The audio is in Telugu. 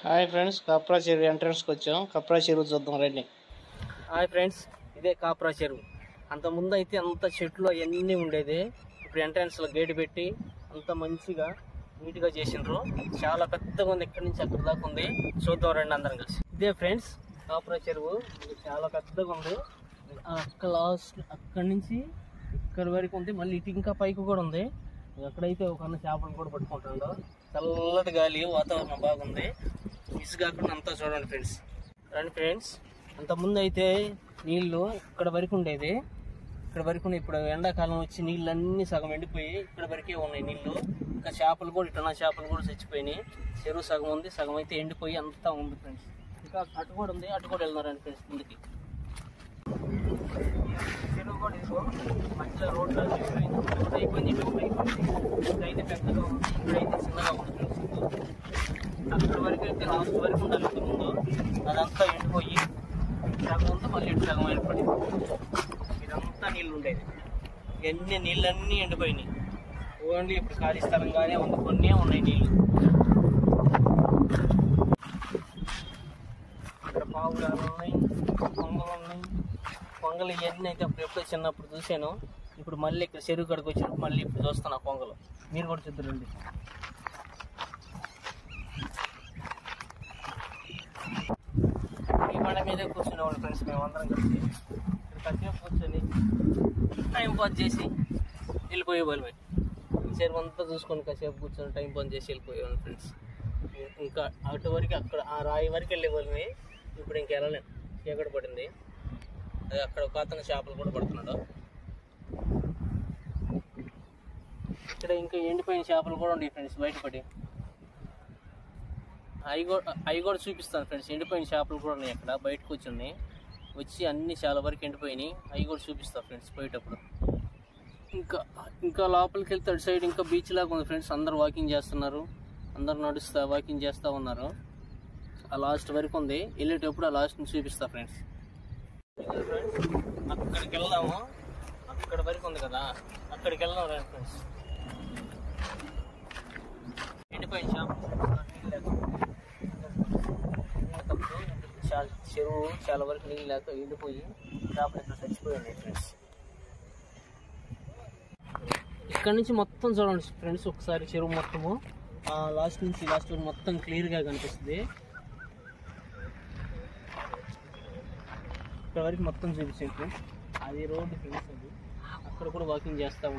హాయ్ ఫ్రెండ్స్, కాప్రా చెరువు ఎంట్రన్స్కి వచ్చాం. కాప్రా చెరువు చూద్దాం రండి. హాయ్ ఫ్రెండ్స్, ఇదే కాప్రా చెరువు. అంత ముందు అయితే అంత చెట్లు అవన్నీ ఉండేది. ఇప్పుడు ఎంట్రన్స్లో గేట్ పెట్టి అంత మంచిగా నీట్గా చేసిండ్రు. చాలా పెద్దగా ఉంది, ఇక్కడి నుంచి అక్కడ దాకా ఉంది. చూద్దాం రండి అందరం కలిసి. ఇదే ఫ్రెండ్స్ కాప్రా చెరువు, ఇది చాలా పెద్దగా ఉంది. అక్కడి నుంచి ఇక్కడ వరకు ఉంది. మళ్ళీ ఇటు ఇంకా పైకి కూడా ఉంది. ఎక్కడైతే ఒక అన్న చేపలు కూడా పట్టుకుంటాడో. చల్లటి గాలి, వాతావరణం బాగుంది. మిస్ కాకుండా అంతా చూడండి ఫ్రెండ్స్. రండి ఫ్రెండ్స్, అంతకుముందు అయితే నీళ్ళు ఇక్కడ వరకు ఉండేది. ఇక్కడ వరకు ఇప్పుడు ఎండాకాలం వచ్చి నీళ్ళన్నీ సగం ఎండిపోయి ఇక్కడ వరకే ఉన్నాయి నీళ్ళు. ఇంకా చేపలు కూడా ఇటున్న చేపలు కూడా చచ్చిపోయినాయి. చెరువు సగం ఉంది, సగం అయితే ఎండిపోయి అంతా ఉంది ఫ్రెండ్స్. ఇంకా అటు కూడా ఉంది, అటు కూడా వెళ్తున్నారండి ఫ్రెండ్స్ ముందుకి. చెరువు కూడా ఇదిగో మధ్యలో రోడ్లో అయిపోయింది. ఇక్కడైతే పెద్దగా ఉంది, ఇక్కడైతే చిన్నగా ఉంది ఫ్రెండ్స్. అక్కడ వరకు అయితే లాస్ట్ వరకు ఉండాలి. ముందు అదంతా ఎండిపోయి సగం ఉందో మళ్ళీ ఇటు సగం ఏర్పడి ఇదంతా నీళ్ళు ఉండేది. ఇవన్నీ నీళ్ళన్నీ ఎండిపోయినాయి. ఓన్లీ ఇప్పుడు ఖాళీ స్థలంగానే ఉంది, కొన్నే ఉన్నాయి నీళ్ళు. ఇక్కడ పావులాలు ఉన్నాయి, కొంగలు ఉన్నాయి. కొంగలు ఇవన్నీ అయితే అప్పుడు ఎప్పుడో చిన్నప్పుడు చూశాను. ఇప్పుడు మళ్ళీ ఇక్కడ చెరువు కడికి వచ్చినప్పుడు మళ్ళీ ఇప్పుడు చూస్తాను ఆ కొంగలు. మీరు కూడా చూద్దరండి. ఈ బండ మీదే కూర్చునేవాళ్ళు ఫ్రెండ్స్, మేము అందరం కలిసి ఇక్కడ కాసేపు కూర్చొని టైం పాస్ చేసి వెళ్ళిపోయేవాళ్ళమే. చెరువు అంతా చూసుకొని కాసేపు కూర్చొని టైం పాస్ చేసి వెళ్ళిపోయేవాళ్ళం ఫ్రెండ్స్. ఇంకా అటు వరకు అక్కడ ఆ రాయి వరకు వెళ్ళేవాళ్ళమే. ఇప్పుడు ఇంక వెళ్ళలేం, చీకటి పడింది. అది అక్కడ ఒక అతను చేపలు కూడా పడుతున్నాడు. ఇక్కడ ఇంకా ఎండిపోయిన చేపలు కూడా ఉన్నాయి ఫ్రెండ్స్ బయటపడి. అవి కూడా చూపిస్తాను ఫ్రెండ్స్. ఎండిపోయిన చేపలు కూడా ఉన్నాయి అక్కడ బయటకు వచ్చి ఉన్నాయి. వచ్చి అన్నీ చాలా వరకు ఎండిపోయినాయి. అవి కూడా చూపిస్తాను ఫ్రెండ్స్ పోయేటప్పుడు. ఇంకా లోపలికి వెళ్తే అటు సైడ్ ఇంకా బీచ్ లాగా ఉంది ఫ్రెండ్స్. అందరు వాకింగ్ చేస్తున్నారు, అందరు వాకింగ్ చేస్తూ ఉన్నారు. ఆ లాస్ట్ వరకు ఉంది. వెళ్ళేటప్పుడు ఆ లాస్ట్ నుంచి చూపిస్తా ఫ్రెండ్స్. అక్కడికి వెళ్దాము, అక్కడ వరకు ఉంది కదా, అక్కడికి వెళ్దాం రండి ఫ్రెండ్స్. ఎండిపోయిన చెరువు చాలా వరకు నీళ్ళు లేక ఎండిపోయి చేపలు ఇక్కడ చచ్చిపోయి ఉన్నాయి ఫ్రెండ్స్. ఇక్కడ నుంచి మొత్తం చూడండి ఫ్రెండ్స్ ఒకసారి చెరువు మొత్తము లాస్ట్ నుంచి లాస్ట్ వరకు మొత్తం క్లియర్గా కనిపిస్తుంది. ఇక్కడ వరకు మొత్తం చూపించండి ఫ్రెండ్స్. అది రోడ్డు ఫ్రెండ్స్, అది అక్కడ కూడా వాకింగ్ చేస్తూ ఉంటారు.